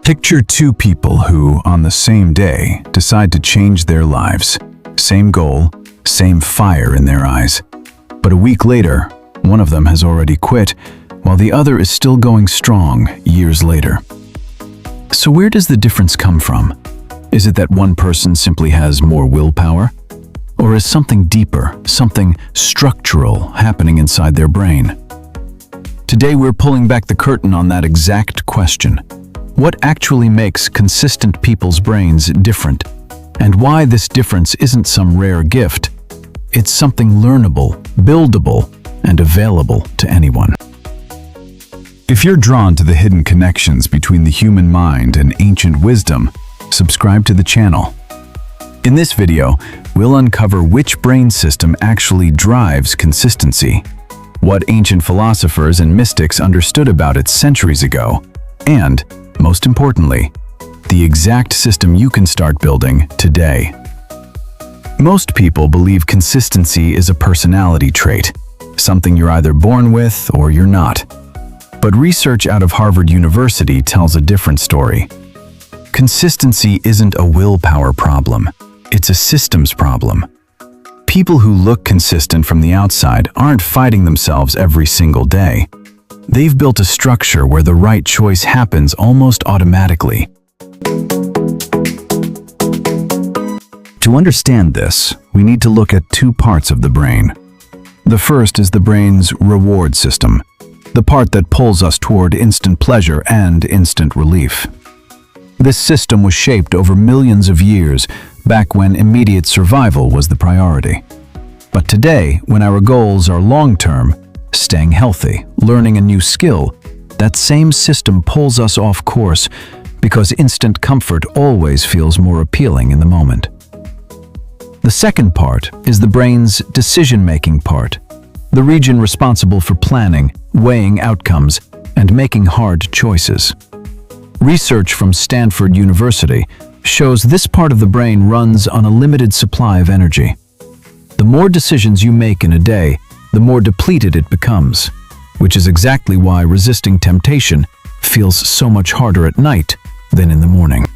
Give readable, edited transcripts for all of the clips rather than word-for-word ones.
Picture two people who, on the same day, decide to change their lives. Same goal, same fire in their eyes. But a week later, one of them has already quit, while the other is still going strong years later. So where does the difference come from? Is it that one person simply has more willpower? Or is something deeper, something structural happening inside their brain? Today we're pulling back the curtain on that exact question. What actually makes consistent people's brains different? And why this difference isn't some rare gift. It's something learnable, buildable, and available to anyone. If you're drawn to the hidden connections between the human mind and ancient wisdom, subscribe to the channel. In this video, we'll uncover which brain system actually drives consistency, what ancient philosophers and mystics understood about it centuries ago, and, most importantly, the exact system you can start building today. Most people believe consistency is a personality trait, something you're either born with or you're not. But research out of Harvard University tells a different story. Consistency isn't a willpower problem, it's a systems problem. People who look consistent from the outside aren't fighting themselves every single day. They've built a structure where the right choice happens almost automatically. To understand this, we need to look at two parts of the brain. The first is the brain's reward system, the part that pulls us toward instant pleasure and instant relief. This system was shaped over millions of years, back when immediate survival was the priority. But today, when our goals are long-term, staying healthy, learning a new skill, that same system pulls us off course because instant comfort always feels more appealing in the moment. The second part is the brain's decision-making part, the region responsible for planning, weighing outcomes, and making hard choices. Research from Stanford University shows this part of the brain runs on a limited supply of energy. The more decisions you make in a day, the more depleted it becomes, which is exactly why resisting temptation feels so much harder at night than in the morning.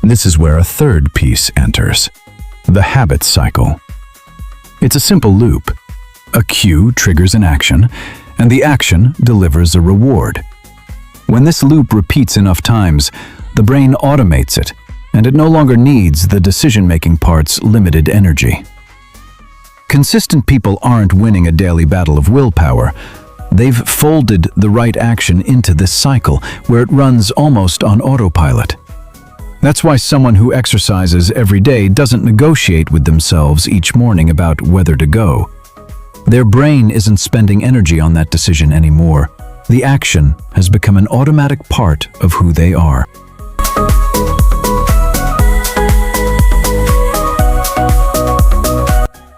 This is where a third piece enters, the habit cycle. It's a simple loop. A cue triggers an action, and the action delivers a reward. When this loop repeats enough times, the brain automates it, and it no longer needs the decision-making part's limited energy. Consistent people aren't winning a daily battle of willpower. They've folded the right action into this cycle, where it runs almost on autopilot. That's why someone who exercises every day doesn't negotiate with themselves each morning about whether to go. Their brain isn't spending energy on that decision anymore. The action has become an automatic part of who they are.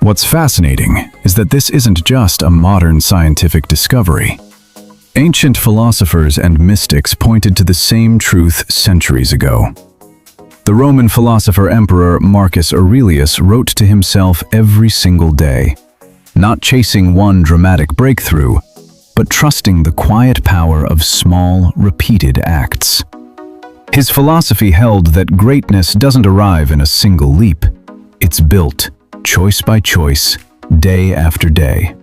What's fascinating is that this isn't just a modern scientific discovery. Ancient philosophers and mystics pointed to the same truth centuries ago. The Roman philosopher Emperor Marcus Aurelius wrote to himself every single day, not chasing one dramatic breakthrough, but trusting the quiet power of small, repeated acts. His philosophy held that greatness doesn't arrive in a single leap. It's built, choice by choice, day after day.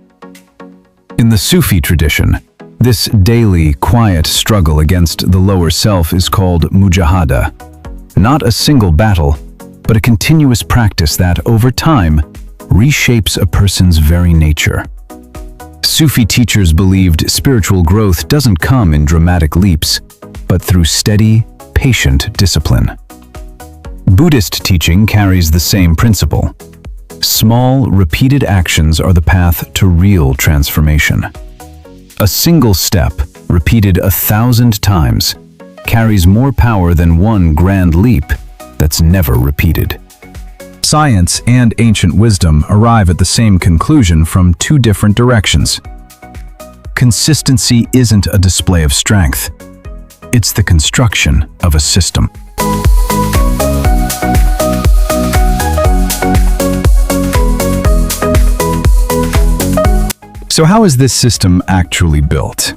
In the Sufi tradition, this daily, quiet struggle against the lower self is called mujahada. Not a single battle, but a continuous practice that, over time, reshapes a person's very nature. Sufi teachers believed spiritual growth doesn't come in dramatic leaps, but through steady, patient discipline. Buddhist teaching carries the same principle. Small, repeated actions are the path to real transformation. A single step, repeated 1,000 times, carries more power than one grand leap that's never repeated. Science and ancient wisdom arrive at the same conclusion from two different directions. Consistency isn't a display of strength. It's the construction of a system. So how is this system actually built?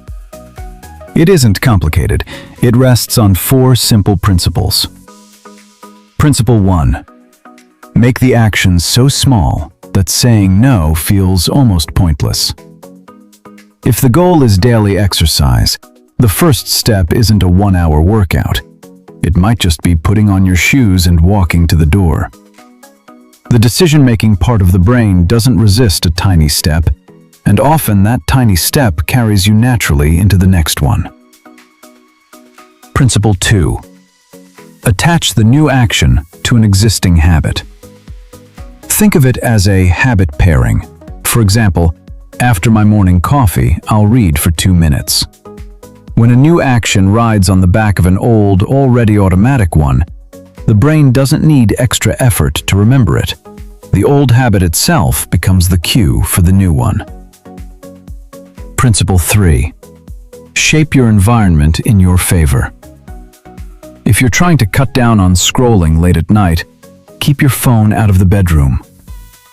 It isn't complicated. It rests on 4 simple principles. Principle 1. Make the action so small that saying no feels almost pointless. If the goal is daily exercise, the first step isn't a 1-hour workout. It might just be putting on your shoes and walking to the door. The decision-making part of the brain doesn't resist a tiny step, and often that tiny step carries you naturally into the next one. Principle 2. Attach the new action to an existing habit. Think of it as a habit pairing. For example, after my morning coffee, I'll read for 2 minutes. When a new action rides on the back of an old, already automatic one, the brain doesn't need extra effort to remember it. The old habit itself becomes the cue for the new one. Principle 3. Shape your environment in your favor. If you're trying to cut down on scrolling late at night, keep your phone out of the bedroom.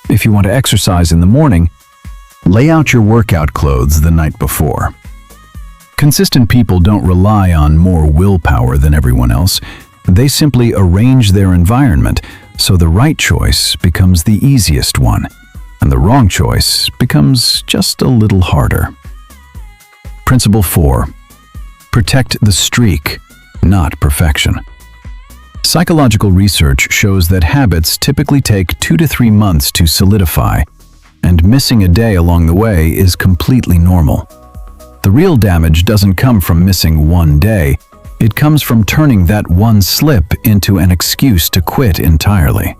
If you want to exercise in the morning, lay out your workout clothes the night before. Consistent people don't rely on more willpower than everyone else. They simply arrange their environment so the right choice becomes the easiest one, and the wrong choice becomes just a little harder. Principle 4. Protect the streak, not perfection. Psychological research shows that habits typically take 2 to 3 months to solidify, and missing a day along the way is completely normal. The real damage doesn't come from missing one day. It comes from turning that one slip into an excuse to quit entirely.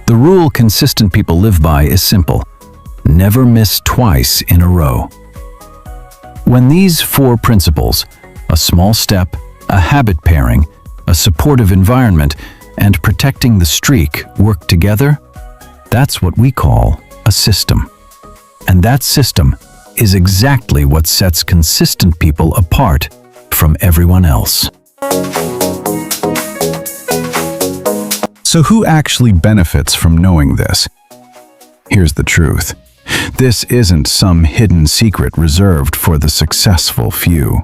The rule consistent people live by is simple: never miss twice in a row. When these 4 principles, a small step, a habit pairing, a supportive environment, and protecting the streak work together, that's what we call a system. And that system is exactly what sets consistent people apart from everyone else. So who actually benefits from knowing this? Here's the truth. This isn't some hidden secret reserved for the successful few.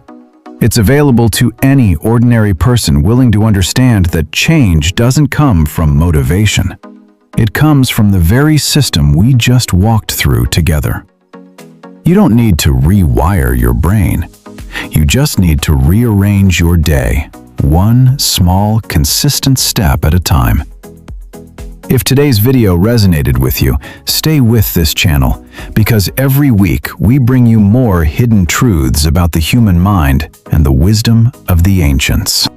It's available to any ordinary person willing to understand that change doesn't come from motivation. It comes from the very system we just walked through together. You don't need to rewire your brain. You just need to rearrange your day, one small, consistent step at a time. If today's video resonated with you, stay with this channel, because every week we bring you more hidden truths about the human mind and the wisdom of the ancients.